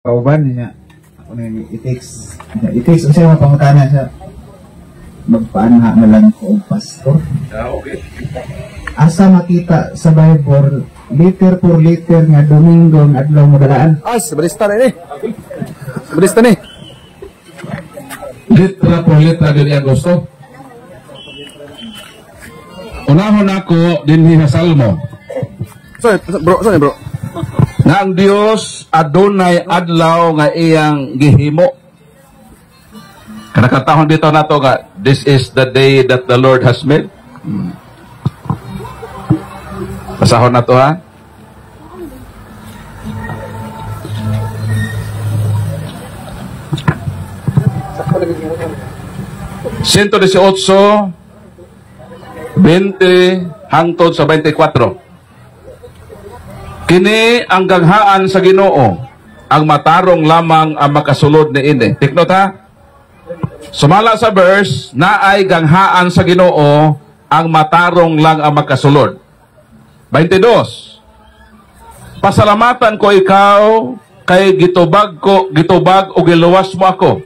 Kauban niya. Ako na it takes unsay mga pangutana siya. Magpaanha na lang ko pastor. Okay. Asa makita sa Bible liter por liter nga Domingo nga adlaw mo dalaan? Sebalista na ini. Sebalista ni. Litra por litra din ang gusto. Unahon ako din sa Salmo. Bro. Nga ang Dios adunay adlaw nga iyang gihimo. Kanakatahon dito na to nga, this is the day that the Lord has made. Basahon na to ha. Sento 18, 20 hangtod sa 24. Kini ang ganghaan sa Ginoo, ang matarong lamang ang makasulod ni ini. Take note ha. Sumala sa verse, naay ganghaan sa Ginoo, ang matarong lang ang makasulod. 22. Pasalamatan ko ikaw, kay gitubag o giluwas mo ako.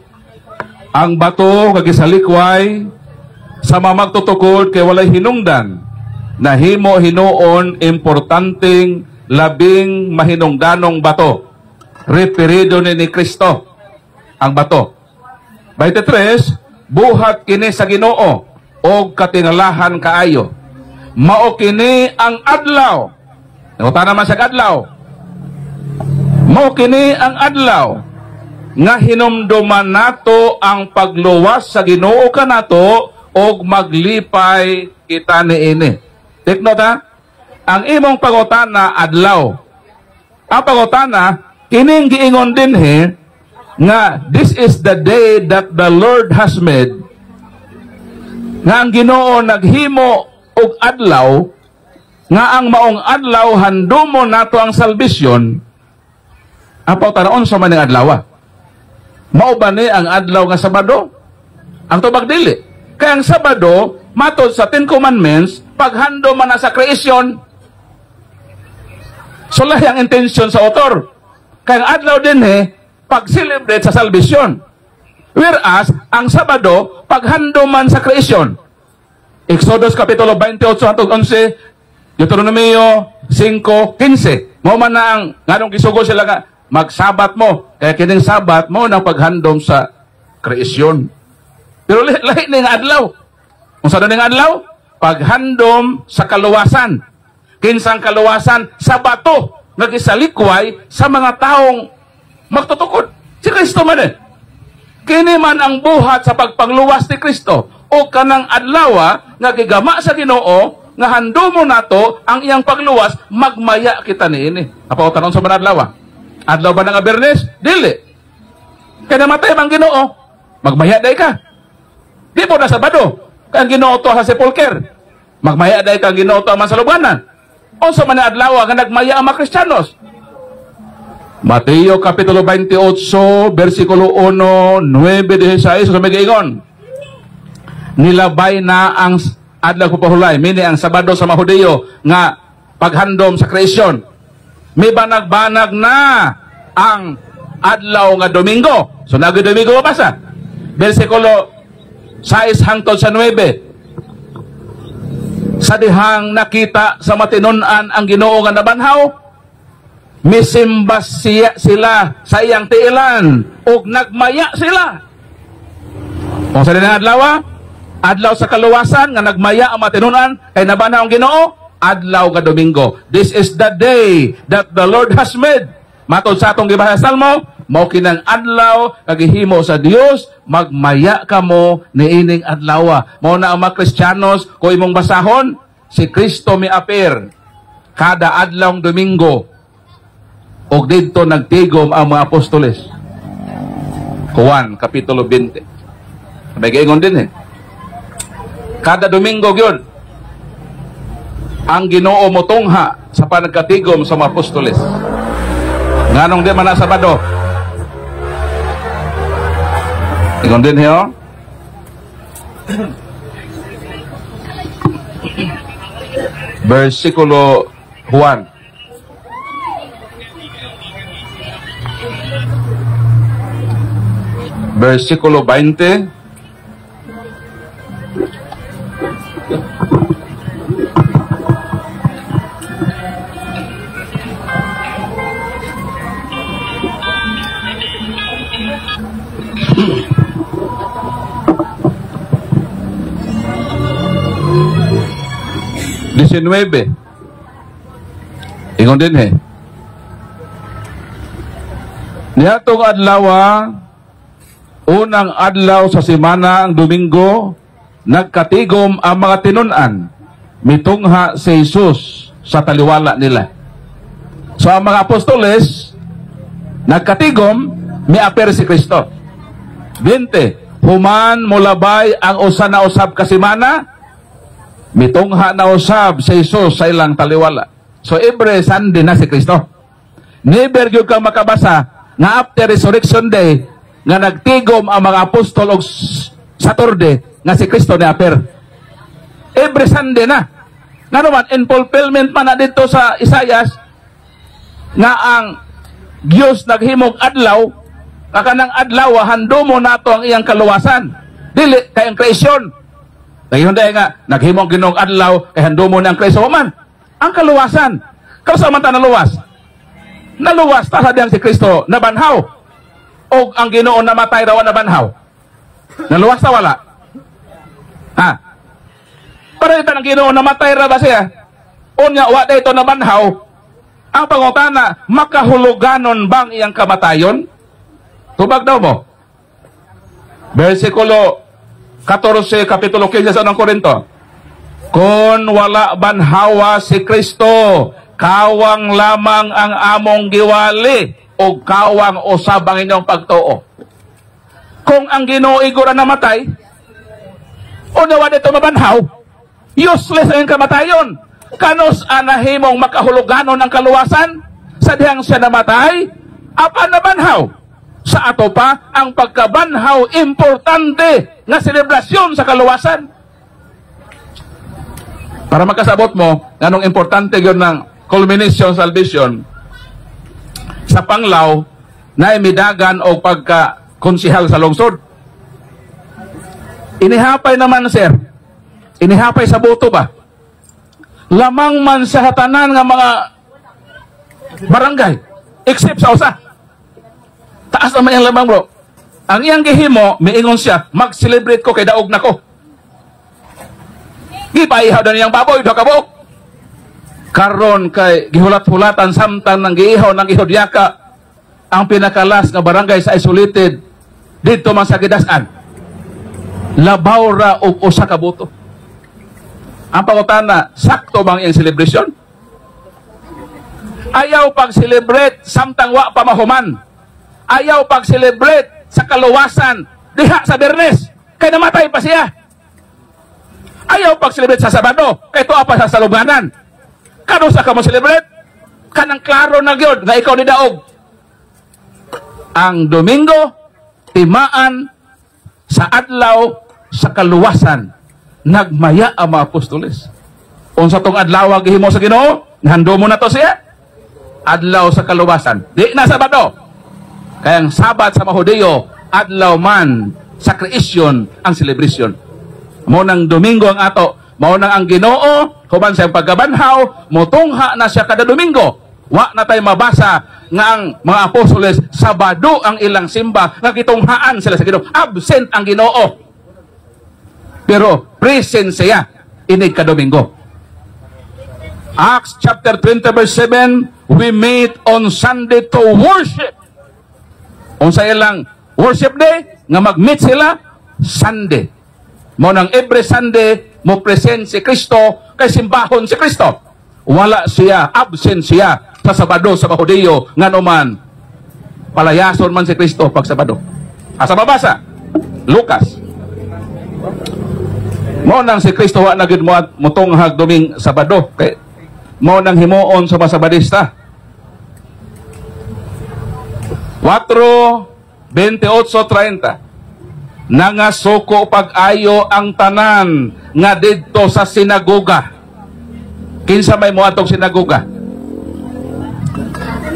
Ang bato kagisalikway, sa mamagtutukod kay walay hinungdan, na himo hinuon importanteng labing mahinungdanong bato. Referido ni Kristo ang bato. 23, buhat kini sa Ginoo o katingalahan kaayo. Mao kini ang adlaw. Nauta naman sa adlaw. Mao kini ang adlaw nga hinumduman nato ang pagluwas sa Ginoo kanato og maglipay kita niini. Take note ha. Ang imong pangutana adlaw. Ang pangutana kining giingon dinhi nga this is the day that the Lord has made. Nga ang Ginoo naghimo og adlaw nga ang maong adlaw handumo nato ang salbisyon. Apaw tanaon sa maning adlaw. Mao ba ni ang adlaw nga Sabado? Ang tubag dili. Kaya ang Sabado matod sa 10 Commandments paghando man na sa creation. So lahi ang intention sa author. Kaya ang adlaw din pag-celebrate sa salvation. Whereas, ang Sabado, paghando man sa creation. Exodus Kapitulo 28 hangtod 11, Deuteronomio 5:15. Mo man na ang nganong gisugo sila nga magsabat mo. Kaya kining sabat mo nang paghandom sa creation. Pero lahi ning adlaw. Unsa ning adlaw? Paghandom sa kaluwasan. Kinsang kaluwasan sa bato nga gisalikway sa mga taong magtutukod. Si Kristo man Kini man ang buhat sa pagpangluwas ni Kristo o kanang adlawa nga gigama sa Ginoo nga handumo nato ang iyang pagluwas magmaya kita niini. Apaw tanon sa mga adlaw. Adlaw ba nga Biyernes? Dili. Kaya namatay ang Ginoo, magmaya day ka. Di po na Sabado. Kaya ang Ginoo to sa sepulker. Magmaya day ka ang Ginoo to man sa lubwanan. O sa mga adlaw nga nagmaya ang mga Kristiyanos. Mateo Kapitulo 28, versikulo 1, 9-16, sa magiingon. Nilabay na ang adlaw ko pahulay, mini ang Sabado sa mga Hudiyo, nga paghandom sa kreasyon. May banag-banag na ang adlaw nga Domingo. So, nag-Domingo mabasa. Versikulo 6 hangtod sa 9. Sa dihang nakita sa matinunan ang Ginoo nga nabanhaw, misimbas sila sa iyang tiilan ug nagmaya sila. Kung sa dinang adlaw, adlaw sa kaluwasan nga nagmaya ang matinunan kay nabanhaw ang Ginoo, adlaw nga Domingo. This is the day that the Lord has made. Matod sa atong gibasa sa Salmo, mao kinang adlaw kagihimo sa Dios, magmaya kamo niining adlaw. Mao na ang mga Kristiyanos ko imong basahon, si Kristo miapir kada adlawng Domingo. Og dito nagtigom ang mga apostoles. Juan, Kapitulo 20. Nag-iingon din Kada Domingo yun, ang Ginoo motungha sa panagkatigom sa mga apostoles. Nganong di man na Sabado. Ingon din Versikulo 1. versikulo 20. Ingon din niatong adlaw, unang adlaw sa semana ang Domingo, nagkatigom ang mga tinun-an, mitungha si Jesus sa taliwala nila. So ang mga apostoles nagkatigom, miapir si Kristo. 20, human mulabay ang usa na usab ka semana, mitungha na usab si Jesus sa ilang taliwala. So every Sunday na si Kristo. Never gyud kang makabasa nga after Resurrection Day nga nagtigom ang mga apostol og Saturday nga si Kristo ni apir. Every Sunday na. Nga naman, in fulfillment man na dito sa Isaias nga ang Diyos naghimog adlaw, kakanang adlaw handumo nato ang iyang kaluwasan. Dili kay ang kreasyon. Ngayon dahil nga naghimog Ginoong adlaw kay handumo na ang kreasyon man. Ang kaluwasan. Kasama ta naluwas. Naluwas ta sa diyang si Kristo nabanhaw. O ang Ginoo namatay raw nabanhaw. Naluwas ta wala. Ha? Para ito ng Ginoo namatay ra ba siya? Unya wa dayto nabanhaw. Ang pangutana, makahuluganon bang iyang kamatayon? Tubag daw mo. Versikulo 14, kapitulo 15 sa unang Korinto. Kung wala banhawa si Kristo, kawang lamang ang among giwali o kawang usab ang inyong pagtuo. Kung ang Ginoo igura namatay, unawa dito mabanhaw, useless ang kamatayon. Kanos anahimong makahuluganon ang kaluwasan sa dihang siya namatay, apan nabanhaw. Sa ato pa, ang pagkabanhaw importante nga selebrasyon sa kaluwasan. Para makasabot mo, anong importante yun ng culmination salvation, sa Panglaw, na imidagan o pagka-konsihal sa lungsod. Inihapay naman, sir. Inihapay sa buto ba? Lamang man sa hatanan nga mga barangay, except sa usa. Taas naman yung lamang, bro. Ang iyang gihimo, miingon siya, mag-celebrate ko kay daog na ko. Gipaihaw na niyang baboy, doha ka buok. Karon kay gihulat-hulatan samtang nang giihaw ng ihodyaka ang pinakalas nga barangay sa isolated dito man sa Gidasan. Labaw ra og usa ka boto. Ang pangutana, sakto bang iyang celebration? Ayaw pag-celebrate samtang wa pa mahuman. Ayaw pag-celebrate sa kaluwasan diha sa Bernes kay namatay pa siya. Ayaw pag-celebrate sa Sabado kay tuwa pa sa salubnganan. Kano sa ka mo celebrate? Kanang klaro na gyud nga ikaw ni daog. Ang Domingo timaan sa adlaw sa kaluwasan, nagmaya ang mga apostoles. Unsa tong adlaw gihimo sa Ginoo? Hando mo na to siya. Adlaw sa kaluwasan. Di na Sabado. Kaya ang Sabat sa Mahudiyo, adlaw man sa creation ang celebration. Mo nang Domingo ang ato, mo nang ang Ginoo, human sa pagkabanhaw, motungha na siya kada Domingo. Wa na tay mabasa nga ang mga apostoles Sabado ang ilang simba, nga gitunghaan sila sa Ginoo. Absent ang Ginoo. Pero present siya inig ka Domingo. Acts chapter 20 verse 7, we meet on Sunday to worship. Unsa ilang worship day nga mag-meet sila Sunday. Mo nang every Sunday mo present si Kristo kay simbahon si Kristo. Wala siya, absent siya sa Sabado sa Mahudiyo nga naman palayason man si Kristo pag Sabado. Asa mabasa? Lucas. Mo nang si Kristo wa na gid mo tunghag Doming Sabado kay mo nang himuon sa mga Sabadista. 4:28-30 nangasuko pag-ayo ang tanan nga didto sa sinagoga. Kinsa may moatog sinagoga?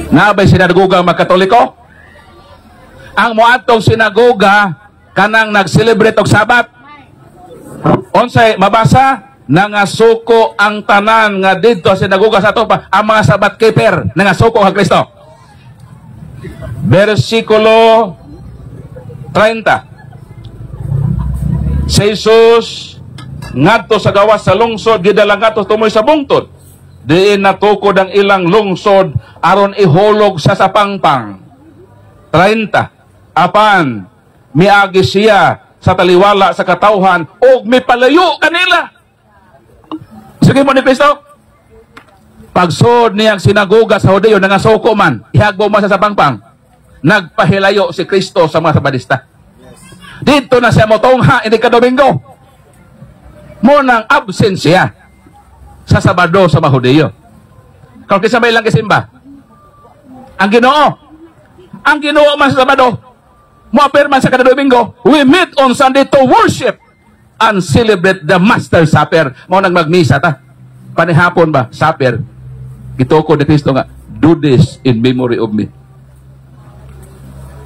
Nabay sinagoga mga Katoliko? ang moadtong sinagoga kanang nag-celebrate og Sabat. Unsay mabasa? Nangasuko ang tanan nga didto sa sinagoga sa ato pa ang mga Sabat keeper nangasuko kag Kristo. Versikulo 30. Si Jesus ngadto sa gawas sa lungsod gidalang ngadto tumoy sa bungtod. Diin natukod ang ilang lungsod aron ihulog sa sapangpang. 30. Apan miagi siya sa taliwala sa katawhan ug mipalayo kanila. Sige mo ni Kristo. Pagsud niyang sinagoga sa Hodeo nangasuko man, ihagbo man sa sapangpang. Nagpahilayo si Kristo sa mga Sabadista. Dito na siya motongha ini ka Domingo. Mo nang absensya sa Sabado sa mga Hodeo. Kung kisa may lang kisimba, ang Ginoo man sa Sabado, mo apirman sa kada Domingo, we meet on Sunday to worship and celebrate the Master Supper. Mo nang magmisa ta. Panihapon ba? Supper. Gituko ni Kristo nga, do this in memory of me.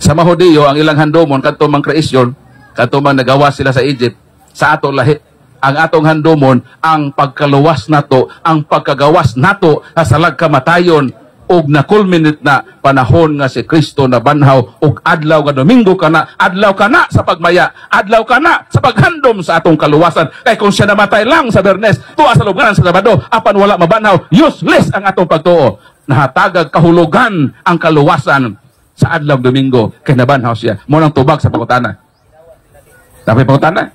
Sa mga Hodeo, ang ilang handomon, kanto mang kreasyon, kanto mang nagawa sila sa Egypt, sa ato lahi, ang atong handomon, ang pagkaluwas nato, ang pagkagawas nato, salag kamatayon, og na-culminate na panahon nga si Kristo na banhaw, og adlaw nga Domingo ka na, adlaw ka na sa pagmaya, adlaw ka na sa paghandom sa atong kaluwasan. Kaya kung siya namatay lang sa Bernes, tuwa sa lugaran sa Sabado, apan wala mabanhaw, useless ang atong pagtuo. Nahatagag kahulugan ang kaluwasan sa adlaw Domingo, kay nabanhaw siya. Mo nang tubag sa pangutana. Tapos pangutana,